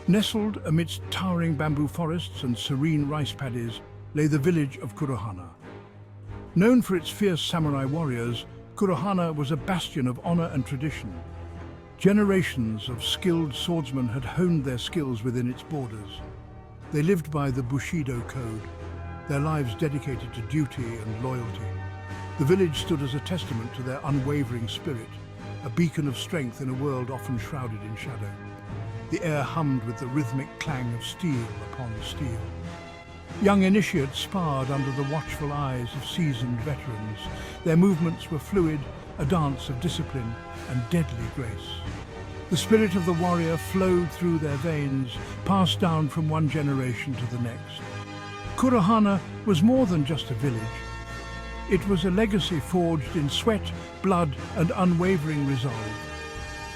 Nestled amidst towering bamboo forests and serene rice paddies lay the village of Kurohana. Known for its fierce samurai warriors, Kurohana was a bastion of honor and tradition. Generations of skilled swordsmen had honed their skills within its borders. They lived by the Bushido code, their lives dedicated to duty and loyalty. The village stood as a testament to their unwavering spirit, a beacon of strength in a world often shrouded in shadow. The air hummed with the rhythmic clang of steel upon steel. Young initiates sparred under the watchful eyes of seasoned veterans. Their movements were fluid, a dance of discipline and deadly grace. The spirit of the warrior flowed through their veins, passed down from one generation to the next. Kurohana was more than just a village. It was a legacy forged in sweat, blood, and unwavering resolve.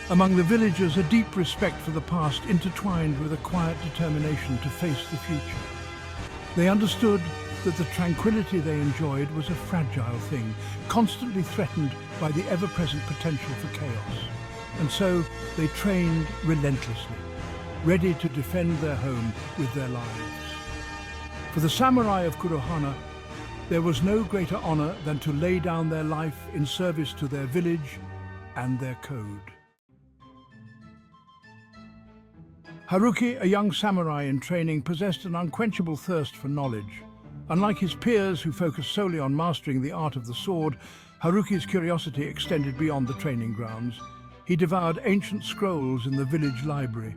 Among the villagers, a deep respect for the past intertwined with a quiet determination to face the future. They understood that the tranquility they enjoyed was a fragile thing, constantly threatened by the ever-present potential for chaos. And so they trained relentlessly, ready to defend their home with their lives. For the samurai of Kurohana, there was no greater honor than to lay down their life in service to their village and their code. Haruki, a young samurai in training, possessed an unquenchable thirst for knowledge. Unlike his peers who focused solely on mastering the art of the sword, Haruki's curiosity extended beyond the training grounds. He devoured ancient scrolls in the village library,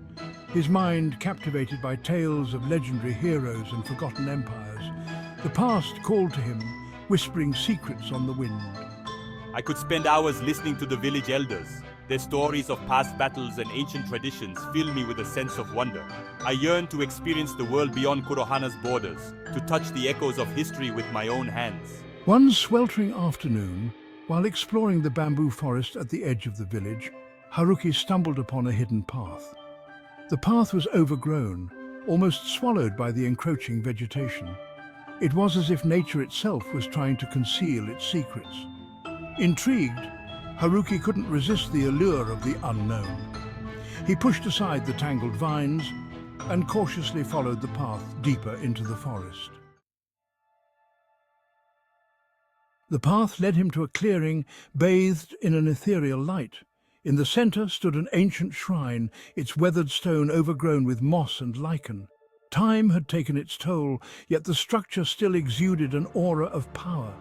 his mind captivated by tales of legendary heroes and forgotten empires. The past called to him, whispering secrets on the wind. I could spend hours listening to the village elders. Their stories of past battles and ancient traditions fill me with a sense of wonder. I yearn to experience the world beyond Kurohana's borders, to touch the echoes of history with my own hands. One sweltering afternoon, while exploring the bamboo forest at the edge of the village, Haruki stumbled upon a hidden path. The path was overgrown, almost swallowed by the encroaching vegetation. It was as if nature itself was trying to conceal its secrets. Intrigued, Haruki couldn't resist the allure of the unknown. He pushed aside the tangled vines and cautiously followed the path deeper into the forest. The path led him to a clearing bathed in an ethereal light. In the center stood an ancient shrine, its weathered stone overgrown with moss and lichen. Time had taken its toll, yet the structure still exuded an aura of power.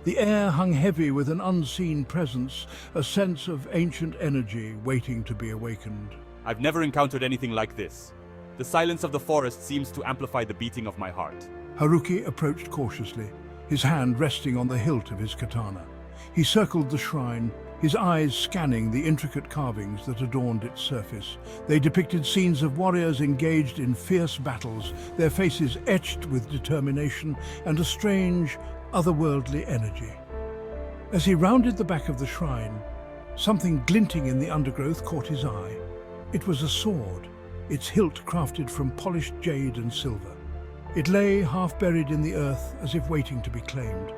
The air hung heavy with an unseen presence, a sense of ancient energy waiting to be awakened. I've never encountered anything like this. The silence of the forest seems to amplify the beating of my heart. Haruki approached cautiously, his hand resting on the hilt of his katana. He circled the shrine, his eyes scanning the intricate carvings that adorned its surface. They depicted scenes of warriors engaged in fierce battles, their faces etched with determination and a strange, otherworldly energy. As he rounded the back of the shrine, something glinting in the undergrowth caught his eye. It was a sword, its hilt crafted from polished jade and silver. It lay half buried in the earth as if waiting to be claimed.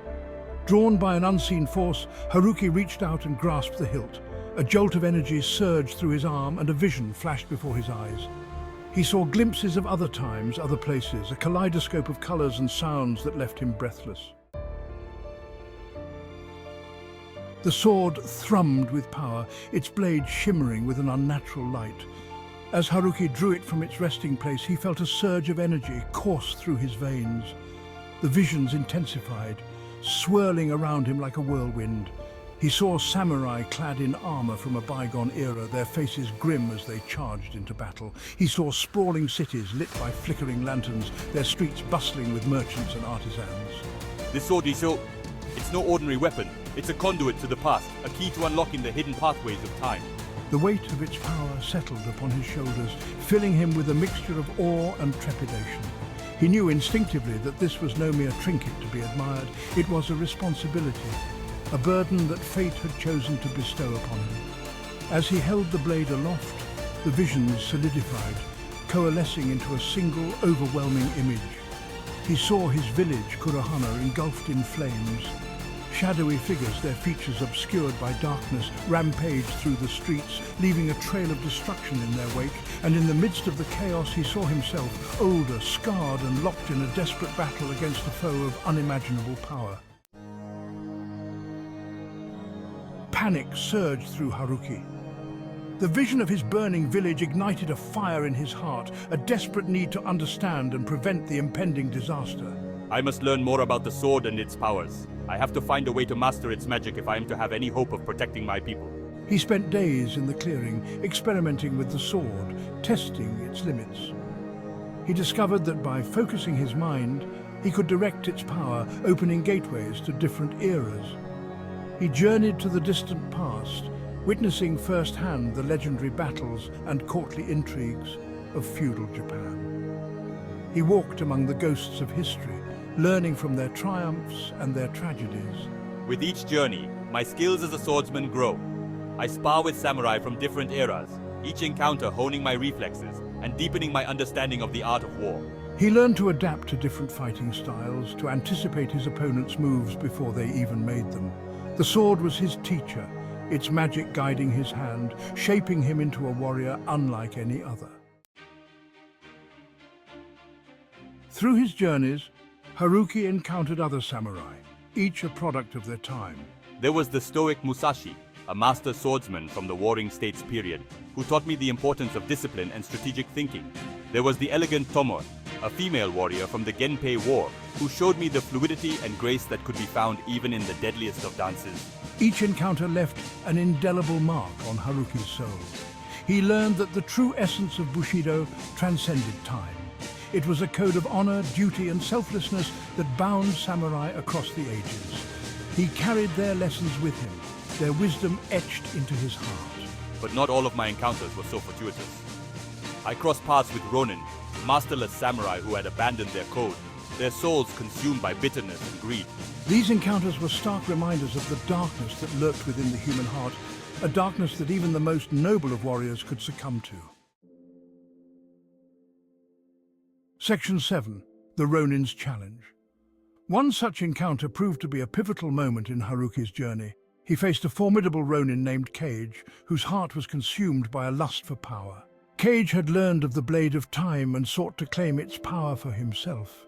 Drawn by an unseen force, Haruki reached out and grasped the hilt. A jolt of energy surged through his arm and a vision flashed before his eyes. He saw glimpses of other times, other places, a kaleidoscope of colors and sounds that left him breathless. The sword thrummed with power, its blade shimmering with an unnatural light. As Haruki drew it from its resting place, he felt a surge of energy course through his veins. The visions intensified, swirling around him like a whirlwind. He saw samurai clad in armor from a bygone era, their faces grim as they charged into battle. He saw sprawling cities lit by flickering lanterns, their streets bustling with merchants and artisans. This sword, Iso, it's no ordinary weapon. It's a conduit to the past, a key to unlocking the hidden pathways of time. The weight of its power settled upon his shoulders, filling him with a mixture of awe and trepidation. He knew instinctively that this was no mere trinket to be admired. It was a responsibility, a burden that fate had chosen to bestow upon him. As he held the blade aloft, the visions solidified, coalescing into a single, overwhelming image. He saw his village, Kurohana, engulfed in flames. shadowy figures, their features obscured by darkness, rampaged through the streets, leaving a trail of destruction in their wake, and in the midst of the chaos he saw himself, older, scarred and locked in a desperate battle against a foe of unimaginable power. Panic surged through Haruki. The vision of his burning village ignited a fire in his heart, a desperate need to understand and prevent the impending disaster. I must learn more about the sword and its powers. I have to find a way to master its magic if I am to have any hope of protecting my people. He spent days in the clearing, experimenting with the sword, testing its limits. He discovered that by focusing his mind, he could direct its power, opening gateways to different eras. He journeyed to the distant past, witnessing firsthand the legendary battles and courtly intrigues of feudal Japan. He walked among the ghosts of history, learning from their triumphs and their tragedies. With each journey, my skills as a swordsman grow. I spar with samurai from different eras, each encounter honing my reflexes and deepening my understanding of the art of war. He learned to adapt to different fighting styles, to anticipate his opponent's moves before they even made them. The sword was his teacher, its magic guiding his hand, shaping him into a warrior unlike any other. Through his journeys, Haruki encountered other samurai, each a product of their time. There was the stoic Musashi, a master swordsman from the Warring States period, who taught me the importance of discipline and strategic thinking. There was the elegant Tomoe, a female warrior from the Genpei War, who showed me the fluidity and grace that could be found even in the deadliest of dances. Each encounter left an indelible mark on Haruki's soul. He learned that the true essence of Bushido transcended time. It was a code of honor, duty, and selflessness that bound samurai across the ages. He carried their lessons with him, their wisdom etched into his heart. But not all of my encounters were so fortuitous. I crossed paths with Ronin, masterless samurai who had abandoned their code, their souls consumed by bitterness and greed. These encounters were stark reminders of the darkness that lurked within the human heart, a darkness that even the most noble of warriors could succumb to. Section 7. The Ronin's Challenge. One such encounter proved to be a pivotal moment in Haruki's journey. He faced a formidable Ronin named Cage, whose heart was consumed by a lust for power. Cage had learned of the Blade of Time and sought to claim its power for himself.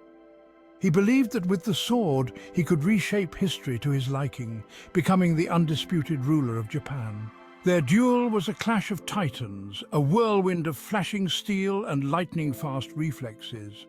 He believed that with the sword, he could reshape history to his liking, becoming the undisputed ruler of Japan. Their duel was a clash of titans, a whirlwind of flashing steel and lightning-fast reflexes.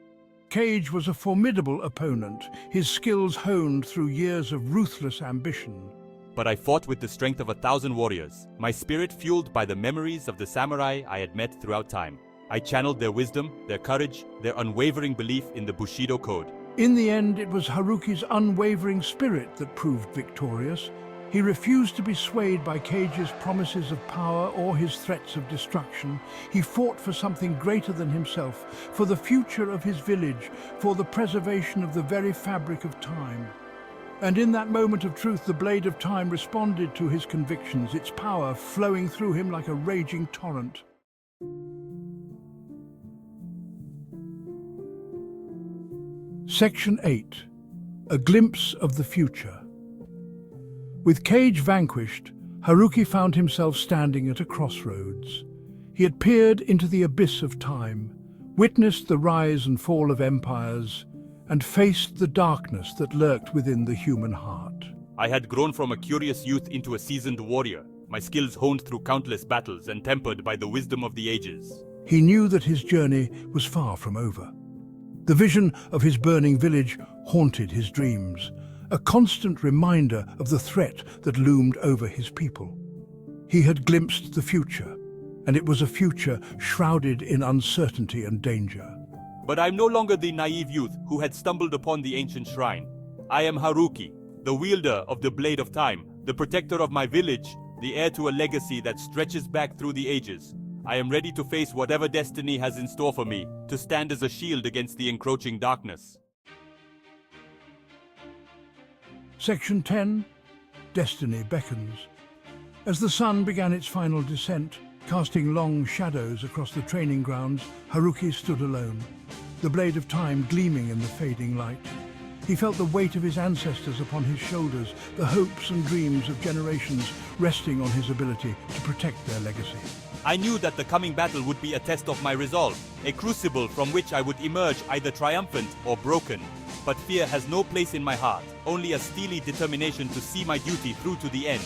Cage was a formidable opponent, his skills honed through years of ruthless ambition. But I fought with the strength of 1,000 warriors, my spirit fueled by the memories of the samurai I had met throughout time. I channeled their wisdom, their courage, their unwavering belief in the Bushido Code. In the end, it was Haruki's unwavering spirit that proved victorious. He refused to be swayed by Cage's promises of power or his threats of destruction. He fought for something greater than himself, for the future of his village, for the preservation of the very fabric of time. And in that moment of truth, the Blade of Time responded to his convictions, its power flowing through him like a raging torrent. Section 8. A Glimpse of the Future. With Cage vanquished, Haruki found himself standing at a crossroads. He had peered into the abyss of time, witnessed the rise and fall of empires, and faced the darkness that lurked within the human heart. I had grown from a curious youth into a seasoned warrior, my skills honed through countless battles and tempered by the wisdom of the ages. He knew that his journey was far from over. The vision of his burning village haunted his dreams, a constant reminder of the threat that loomed over his people. He had glimpsed the future, and it was a future shrouded in uncertainty and danger. But I'm no longer the naive youth who had stumbled upon the ancient shrine. I am Haruki, the wielder of the Blade of Time, the protector of my village, the heir to a legacy that stretches back through the ages. I am ready to face whatever destiny has in store for me, to stand as a shield against the encroaching darkness. Section 10. Destiny Beckons. As the sun began its final descent, casting long shadows across the training grounds, Haruki stood alone, the Blade of Time gleaming in the fading light. He felt the weight of his ancestors upon his shoulders, the hopes and dreams of generations resting on his ability to protect their legacy. I knew that the coming battle would be a test of my resolve, a crucible from which I would emerge either triumphant or broken. But fear has no place in my heart, only a steely determination to see my duty through to the end.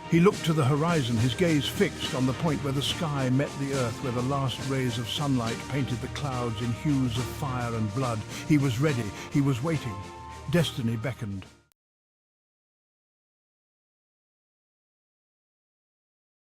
He looked to the horizon, his gaze fixed on the point where the sky met the earth, where the last rays of sunlight painted the clouds in hues of fire and blood. He was ready, he was waiting. Destiny beckoned.